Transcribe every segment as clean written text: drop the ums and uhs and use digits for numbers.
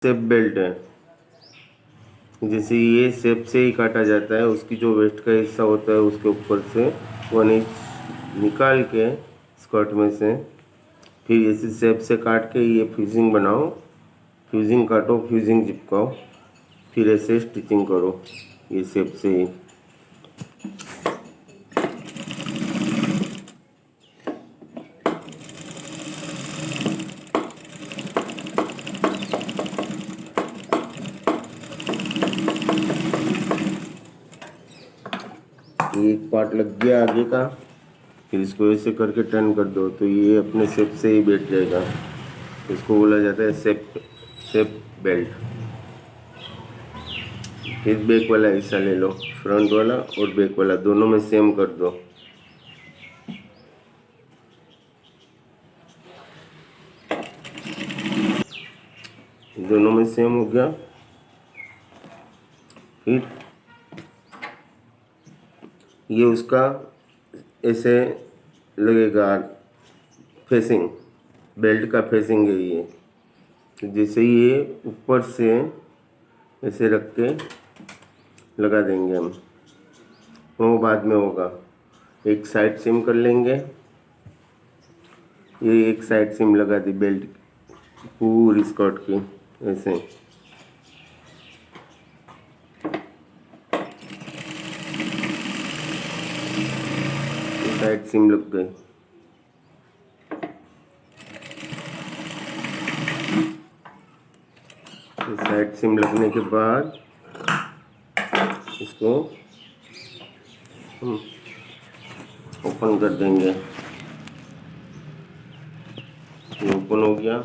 सेप belt है। जैसे ये सेप से ही काटा जाता है, उसकी जो वेस्ट का हिस्सा होता है उसके ऊपर से 1 इंच निकाल के स्कर्ट में से फिर इसी सेप से काट के ये फ्यूजिंग बनाओ, फ्यूजिंग काटो, फ्यूजिंग चिपकाओ, फिर ऐसे स्टिचिंग करो ये सेप से ही। एक पार्ट लग गया आगे का, फिर इसको ऐसे करके टर्न कर दो तो ये अपने सेप से ही बैठ जाएगा। इसको बोला जाता है सेप बेल्ट। फिर बैक वाला हिस्सा ले लो, फ्रंट वाला और बैक वाला दोनों में सेम कर दो। दोनों में सेम हो गया। फिर ये उसका ऐसे लगेगा, फेसिंग बेल्ट का फेसिंग है ये। जैसे ये ऊपर से ऐसे रख के लगा देंगे हम, वो बाद में होगा। एक साइड सिम कर लेंगे, ये एक साइड सिम लगा दी बेल्ट पूरी स्कर्ट की ऐसे। साइड सिम लग गई। साइड सिम लगने के बाद इसको ओपन कर देंगे। ये ओपन हो गया।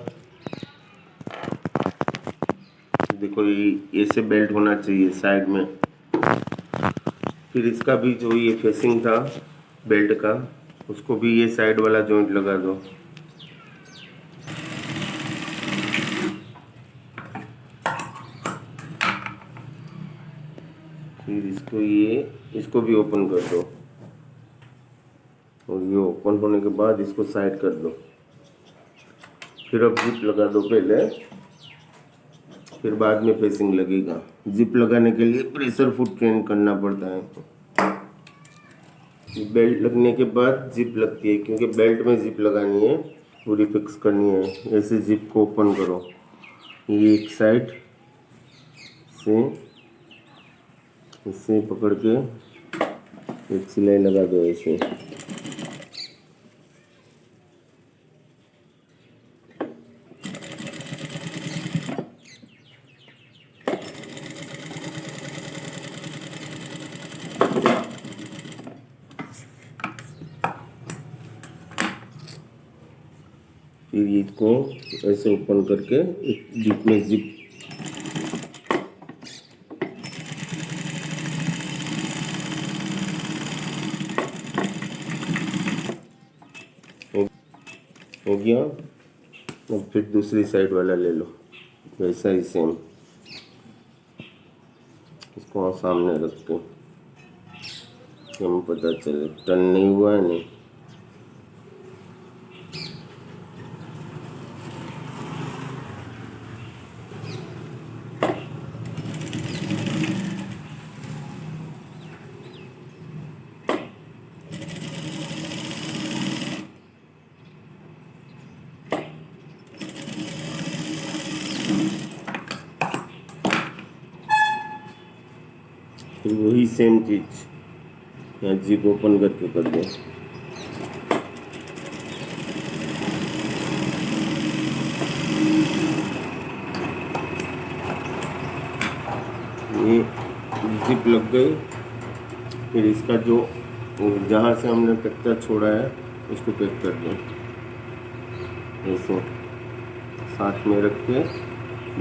देखो ये ऐसे बेल्ट होना चाहिए साइड में। फिर इसका भी जो ये फेसिंग था बेल्ट का, उसको भी ये साइड वाला जॉइंट लगा दो। फिर इसको भी ओपन कर दो, और ये ओपन होने के बाद इसको साइड कर दो। फिर अब जिप लगा दो पहले, फिर बाद में फेसिंग लगेगा। जिप लगाने के लिए प्रेशर फुट चेंज करना पड़ता है। बेल्ट लगने के बाद जिप लगती है, क्योंकि बेल्ट में जिप लगानी है, पूरी फिक्स करनी है। ऐसे जिप को ओपन करो, ये एक साइड से इसे पकड़ के एक सिलाई लगा दो ऐसे। फिर इसको ऐसे ओपन करके एक जिप में जिप हो गया। अब फिर दूसरी साइड वाला ले लो, वैसा ही सेम। इसको सामने रख के हमें पता चले टर्न नहीं हुआ है नहीं। फिर वही सेम चीज यहाँ जिप ओपन करके कर दो। ये जिप लग गई। फिर इसका जो जहाँ से हमने कच्चा छोड़ा है उसको पैक कर दो ऐसे, साथ में रख के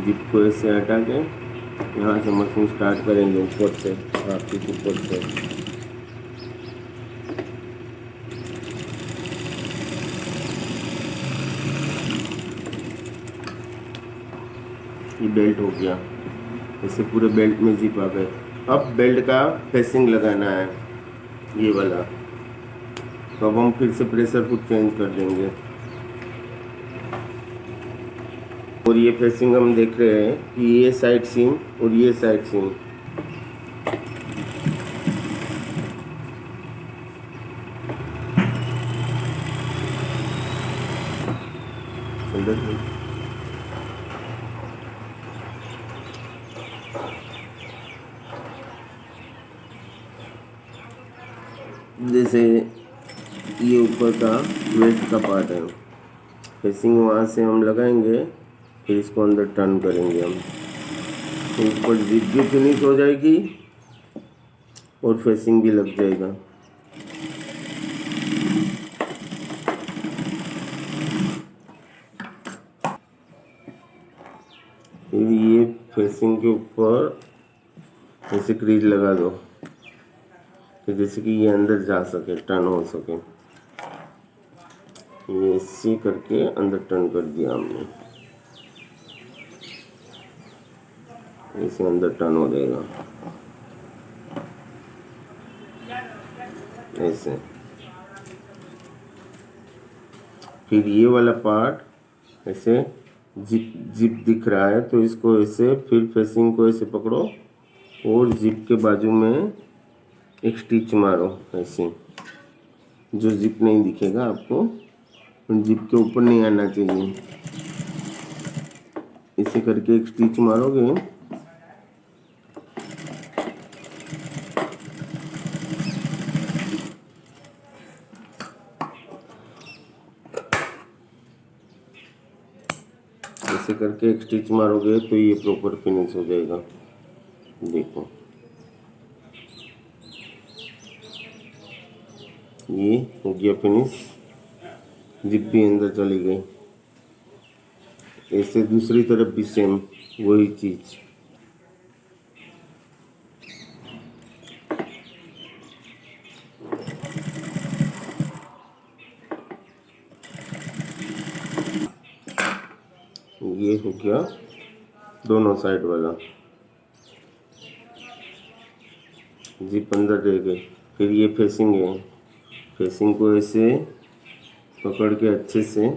जिप को ऐसे हटा के यहाँ से मशीन स्टार्ट करेंगे ऊपर से, आपके ऊपर से। ये बेल्ट हो गया, ऐसे पूरे बेल्ट में जिप आ गए। अब बेल्ट का फेसिंग लगाना है ये वाला, तो अब हम फिर से प्रेशर फुट चेंज कर देंगे। और ये फेसिंग हम देख रहे हैं कि ये साइड सीम और ये साइड सीम जैसे ये ऊपर का वेस्ट का पार्ट है, फेसिंग वहाँ से हम लगाएंगे, फिर इसको अंदर टर्न करेंगे हम, तो ऊपर जिप भी फिनिश हो जाएगी और फेसिंग भी लग जाएगा। फिर ये फेसिंग के ऊपर ऐसे क्रीज लगा दो कि जैसे कि ये अंदर जा सके, टर्न हो सके। ये ऐसे करके अंदर टर्न कर दिया हमने, इसे अंदर टर्न हो जाएगा ऐसे। फिर ये वाला पार्ट ऐसे जिप दिख रहा है तो इसको ऐसे, फिर फेसिंग को ऐसे पकड़ो और जिप के बाजू में एक स्टिच मारो ऐसे, जो जिप नहीं दिखेगा आपको, जिप के ऊपर नहीं आना चाहिए। इसे करके एक स्टिच मारोगे ऐसे करके एक स्टिच मारोगे तो ये प्रॉपर फिनिश हो जाएगा। देखो ये हो गया फिनिश, जिप भी अंदर चली गई। ऐसे दूसरी तरफ भी सेम वही चीज। ये हो गया दोनों साइड वाला, जिप अंदर रह गई। फिर ये फेसिंग है, फेसिंग को ऐसे पकड़ के अच्छे से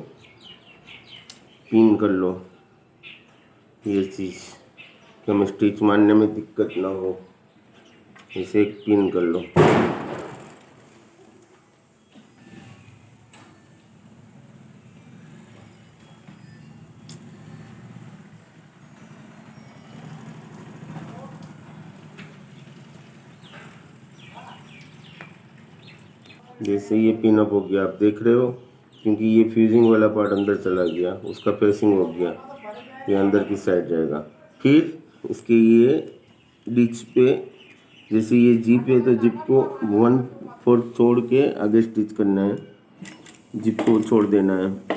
पिन कर लो, ये चीज़ कि हमें स्टिच मारने में दिक्कत ना हो, ऐसे एक पिन कर लो। जैसे ये पिन अप हो गया, आप देख रहे हो, क्योंकि ये फ्यूजिंग वाला पार्ट अंदर चला गया, उसका फेसिंग हो गया, ये अंदर की साइड जाएगा। फिर इसके ये डिच पे, जैसे ये जिप है तो जिप को 1/4 छोड़ के आगे स्टिच करना है, जिप को छोड़ देना है।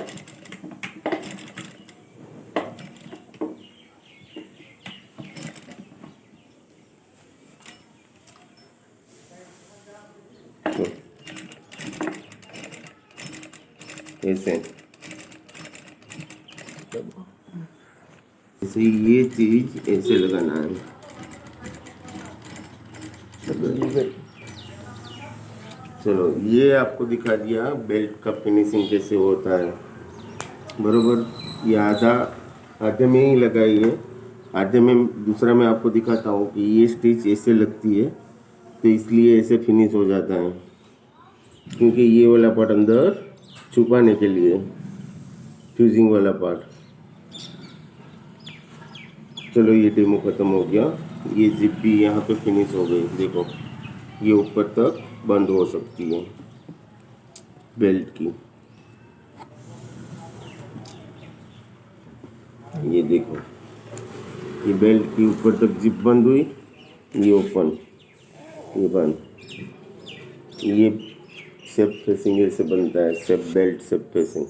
ऐसे जैसे ये चीज ऐसे लगाना है। चलो ये आपको दिखा दिया बेल्ट का फिनिशिंग कैसे होता है बरोबर। ये आधे में ही लगाई है, आधे में दूसरा मैं आपको दिखाता हूँ कि ये स्टिच ऐसे लगती है तो इसलिए ऐसे फिनिश हो जाता है, क्योंकि ये वाला पार्ट अंदर छुपाने के लिए, फ्यूजिंग वाला पार्ट। चलो ये डेमो ख़त्म हो गया। ये जिप भी यहाँ पे फिनिश हो गई, देखो ये ऊपर तक बंद हो सकती है बेल्ट की। ये देखो ये बेल्ट की ऊपर तक जिप बंद हुई, ये ओपन, ये बंद। ये सेफ फेसिंग ऐसे बनता है, सेफ बेल्ट सेफ फेसिंग।